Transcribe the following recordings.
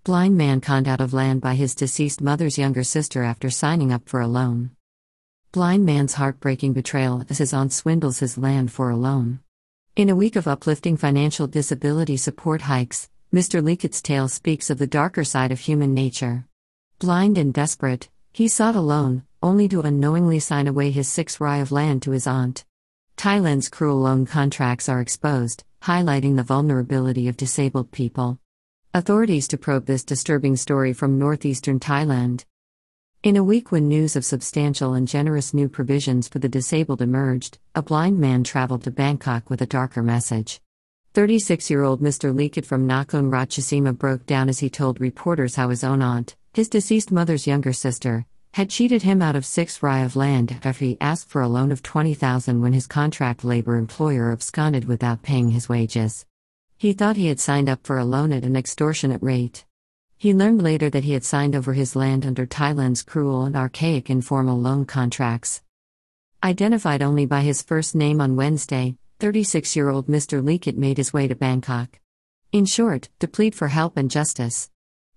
Blind man conned out of land by his deceased mother's younger sister after signing up for a loan. Blind man's heartbreaking betrayal as his aunt swindles his land for a loan. In a week of uplifting financial disability support hikes, Mr. Likhit's tale speaks of the darker side of human nature. Blind and desperate, he sought a loan, only to unknowingly sign away his 6 rai of land to his aunt. Thailand's cruel loan contracts are exposed, highlighting the vulnerability of disabled people. Authorities to probe this disturbing story from northeastern Thailand. In a week when news of substantial and generous new provisions for the disabled emerged, a blind man traveled to Bangkok with a darker message. 36-year-old Mr. Likhit from Nakhon Ratchasima broke down as he told reporters how his own aunt, his deceased mother's younger sister, had cheated him out of 6 rai of land after he asked for a loan of 20,000 when his contract labor employer absconded without paying his wages. He thought he had signed up for a loan at an extortionate rate. He learned later that he had signed over his land under Thailand's cruel and archaic informal loan contracts. Identified only by his first name on Wednesday, 36-year-old Mr. Likhit made his way to Bangkok. In short, to plead for help and justice.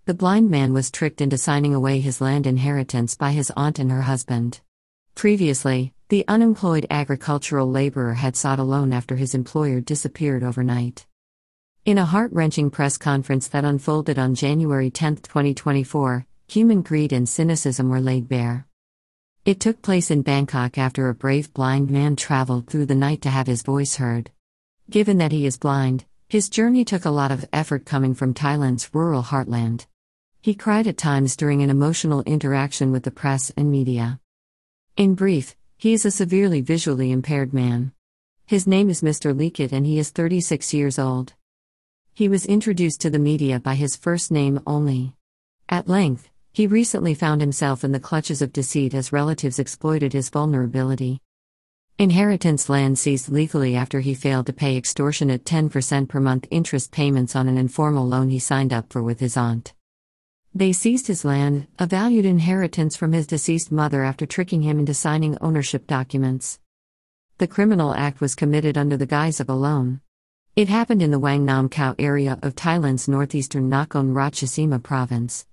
The blind man was tricked into signing away his land inheritance by his aunt and her husband. Previously, the unemployed agricultural laborer had sought a loan after his employer disappeared overnight. In a heart-wrenching press conference that unfolded on January 10, 2024, human greed and cynicism were laid bare. It took place in Bangkok after a brave blind man traveled through the night to have his voice heard. Given that he is blind, his journey took a lot of effort coming from Thailand's rural heartland. He cried at times during an emotional interaction with the press and media. In brief, he is a severely visually impaired man. His name is Mr. Likhit and he is 36 years old. He was introduced to the media by his first name only. At length, he recently found himself in the clutches of deceit as relatives exploited his vulnerability. Inheritance land seized legally after he failed to pay extortionate 10% per month interest payments on an informal loan he signed up for with his aunt. They seized his land, a valued inheritance from his deceased mother, after tricking him into signing ownership documents. The criminal act was committed under the guise of a loan. It happened in the Wang Nam Khao area of Thailand's northeastern Nakhon Ratchasima province.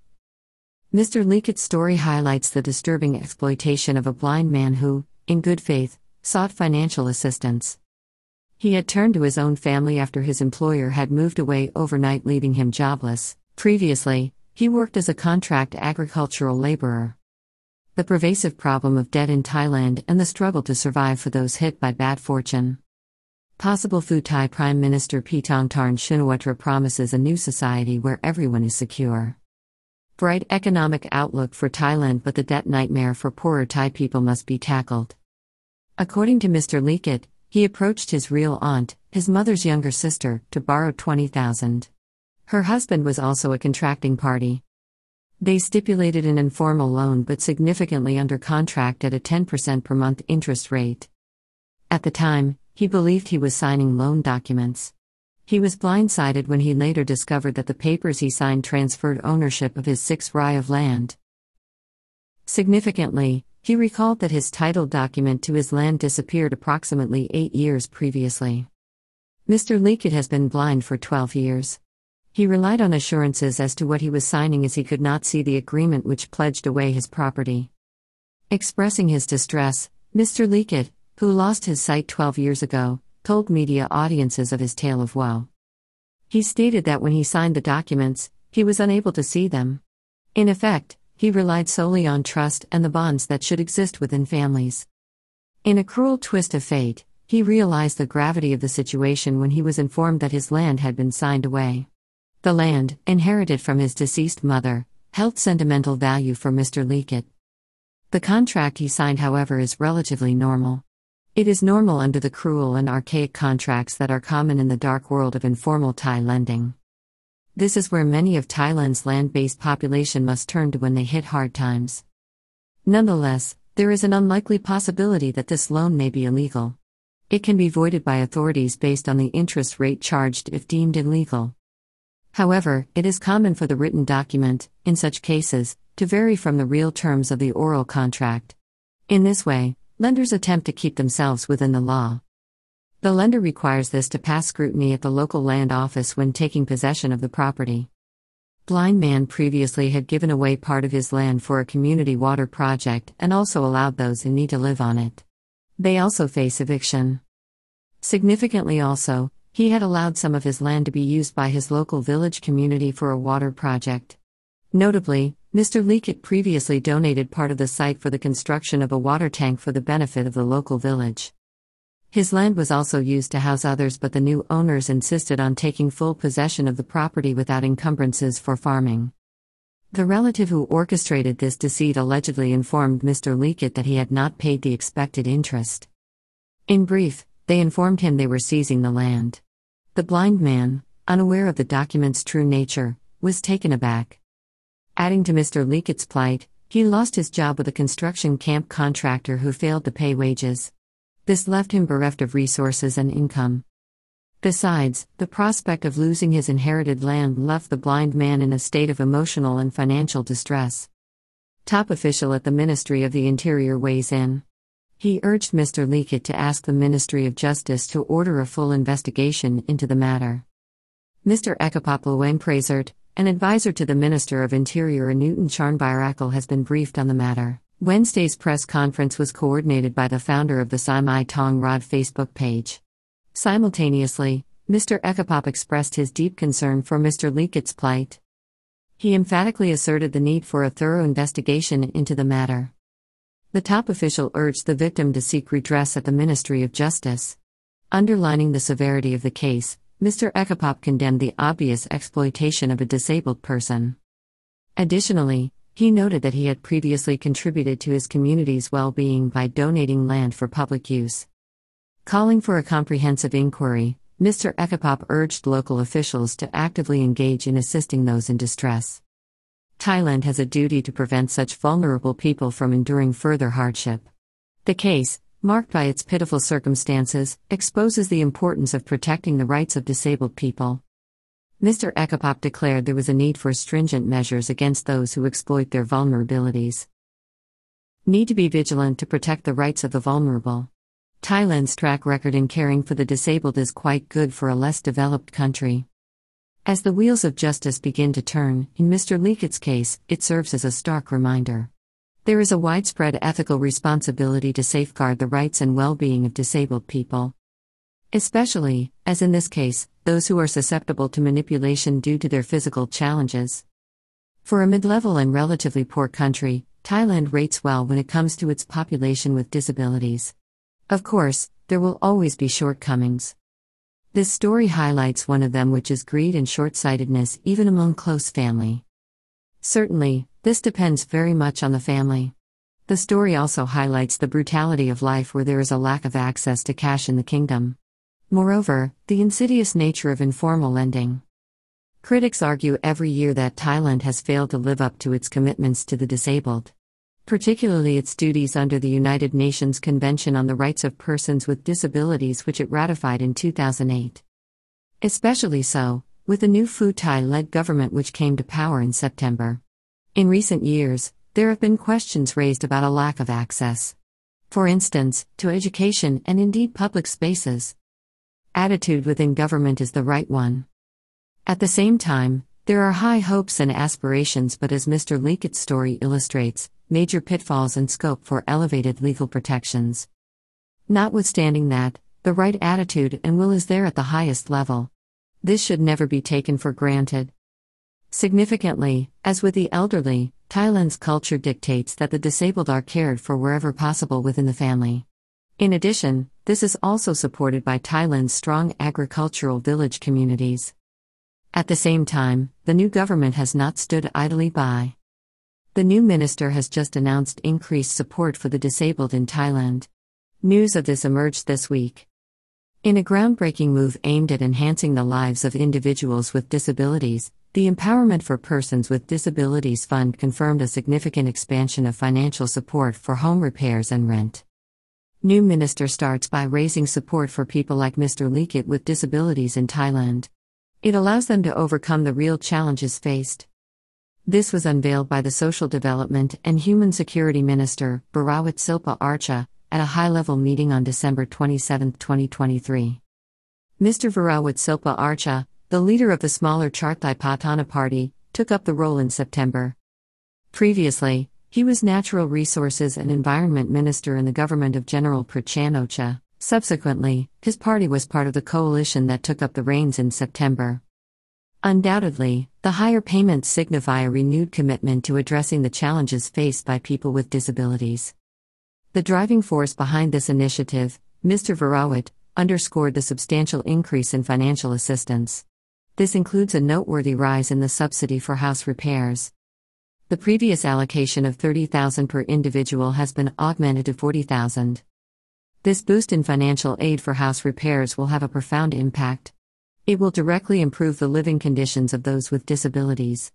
Mr. Likhit's story highlights the disturbing exploitation of a blind man who, in good faith, sought financial assistance. He had turned to his own family after his employer had moved away overnight, leaving him jobless. Previously, he worked as a contract agricultural laborer. The pervasive problem of debt in Thailand and the struggle to survive for those hit by bad fortune. Possible Food Thai Prime Minister Paetongtarn Shinawatra promises a new society where everyone is secure. Bright economic outlook for Thailand, but the debt nightmare for poorer Thai people must be tackled. According to Mr. Likhit, he approached his real aunt, his mother's younger sister, to borrow 20,000. Her husband was also a contracting party. They stipulated an informal loan but significantly under contract at a 10% per month interest rate. At the time, he believed he was signing loan documents. He was blindsided when he later discovered that the papers he signed transferred ownership of his 6 rai of land. Significantly, he recalled that his title document to his land disappeared approximately 8 years previously. Mr. Likhit has been blind for 12 years. He relied on assurances as to what he was signing as he could not see the agreement which pledged away his property. Expressing his distress, Mr. Likhit, who lost his sight 12 years ago, told media audiences of his tale of woe. He stated that when he signed the documents, he was unable to see them. In effect, he relied solely on trust and the bonds that should exist within families. In a cruel twist of fate, he realized the gravity of the situation when he was informed that his land had been signed away. The land, inherited from his deceased mother, held sentimental value for Mr. Likhit. The contract he signed, however, is relatively normal. It is normal under the cruel and archaic contracts that are common in the dark world of informal Thai lending. This is where many of Thailand's land-based population must turn to when they hit hard times. Nonetheless, there is an unlikely possibility that this loan may be illegal. It can be voided by authorities based on the interest rate charged if deemed illegal. However, it is common for the written document, in such cases, to vary from the real terms of the oral contract. In this way, lenders attempt to keep themselves within the law. The lender requires this to pass scrutiny at the local land office when taking possession of the property. Blind man previously had given away part of his land for a community water project and also allowed those in need to live on it. They also face eviction. Significantly also, he had allowed some of his land to be used by his local village community for a water project. Notably, Mr. Likhit previously donated part of the site for the construction of a water tank for the benefit of the local village. His land was also used to house others, but the new owners insisted on taking full possession of the property without encumbrances for farming. The relative who orchestrated this deceit allegedly informed Mr. Likhit that he had not paid the expected interest. In brief, they informed him they were seizing the land. The blind man, unaware of the document's true nature, was taken aback. Adding to Mr. Likhit's plight, he lost his job with a construction camp contractor who failed to pay wages. This left him bereft of resources and income. Besides, the prospect of losing his inherited land left the blind man in a state of emotional and financial distress. Top official at the Ministry of the Interior weighs in. He urged Mr. Likhit to ask the Ministry of Justice to order a full investigation into the matter. Mr. Ekapopluwang Prasert, an advisor to the Minister of Interior Anutin Charnvirakal, has been briefed on the matter. Wednesday's press conference was coordinated by the founder of the Sai Tong Rod Facebook page. Simultaneously, Mr. Ekapop expressed his deep concern for Mr. Likhit's plight. He emphatically asserted the need for a thorough investigation into the matter. The top official urged the victim to seek redress at the Ministry of Justice. Underlining the severity of the case, Mr. Ekapop condemned the obvious exploitation of a disabled person. Additionally, he noted that he had previously contributed to his community's well-being by donating land for public use. Calling for a comprehensive inquiry, Mr. Ekapop urged local officials to actively engage in assisting those in distress. Thailand has a duty to prevent such vulnerable people from enduring further hardship. The case, marked by its pitiful circumstances, exposes the importance of protecting the rights of disabled people. Mr. Ekapop declared there was a need for stringent measures against those who exploit their vulnerabilities. Need to be vigilant to protect the rights of the vulnerable. Thailand's track record in caring for the disabled is quite good for a less developed country. As the wheels of justice begin to turn, in Mr. Likhit's case, it serves as a stark reminder. There is a widespread ethical responsibility to safeguard the rights and well-being of disabled people. Especially, as in this case, those who are susceptible to manipulation due to their physical challenges. For a mid-level and relatively poor country, Thailand rates well when it comes to its population with disabilities. Of course, there will always be shortcomings. This story highlights one of them, which is greed and short-sightedness even among close family. Certainly, this depends very much on the family. The story also highlights the brutality of life where there is a lack of access to cash in the kingdom. Moreover, the insidious nature of informal lending. Critics argue every year that Thailand has failed to live up to its commitments to the disabled, particularly its duties under the United Nations Convention on the Rights of Persons with Disabilities, which it ratified in 2008. Especially so, with the new Pheu Thai-led government which came to power in September. In recent years, there have been questions raised about a lack of access. For instance, to education and indeed public spaces. Attitude within government is the right one. At the same time, there are high hopes and aspirations, but as Mr. Likhit's story illustrates, major pitfalls and scope for elevated legal protections. Notwithstanding that, the right attitude and will is there at the highest level. This should never be taken for granted. Significantly, as with the elderly, Thailand's culture dictates that the disabled are cared for wherever possible within the family. In addition, this is also supported by Thailand's strong agricultural village communities. At the same time, the new government has not stood idly by. The new minister has just announced increased support for the disabled in Thailand. News of this emerged this week. In a groundbreaking move aimed at enhancing the lives of individuals with disabilities, the Empowerment for Persons with Disabilities Fund confirmed a significant expansion of financial support for home repairs and rent. New minister starts by raising support for people like Mr. Likhit with disabilities in Thailand. It allows them to overcome the real challenges faced. This was unveiled by the Social Development and Human Security Minister, Barawat Silpa Archa, at a high-level meeting on December 27, 2023. Mr. Barawat Silpa Archa, the leader of the smaller Charthai Patana party, took up the role in September. Previously, he was Natural Resources and Environment Minister in the government of General Prasetya. Subsequently, his party was part of the coalition that took up the reins in September. Undoubtedly, the higher payments signify a renewed commitment to addressing the challenges faced by people with disabilities. The driving force behind this initiative, Mr. Varawat, underscored the substantial increase in financial assistance. This includes a noteworthy rise in the subsidy for house repairs. The previous allocation of 30,000 per individual has been augmented to 40,000. This boost in financial aid for house repairs will have a profound impact. It will directly improve the living conditions of those with disabilities.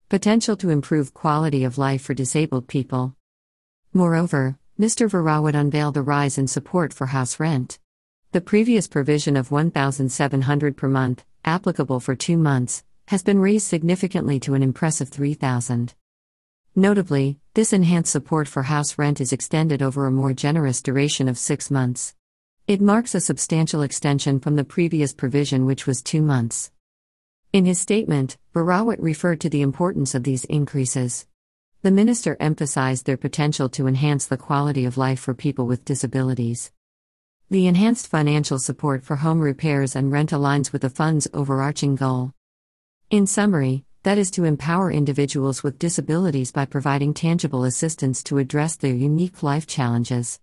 Potential to improve quality of life for disabled people. Moreover, Mr. Varawat unveiled a rise in support for house rent. The previous provision of 1,700 per month, applicable for 2 months, has been raised significantly to an impressive 3,000. Notably, this enhanced support for house rent is extended over a more generous duration of 6 months. It marks a substantial extension from the previous provision, which was 2 months. In his statement, Varawat referred to the importance of these increases. The minister emphasized their potential to enhance the quality of life for people with disabilities. The enhanced financial support for home repairs and rent aligns with the fund's overarching goal. In summary, that is to empower individuals with disabilities by providing tangible assistance to address their unique life challenges.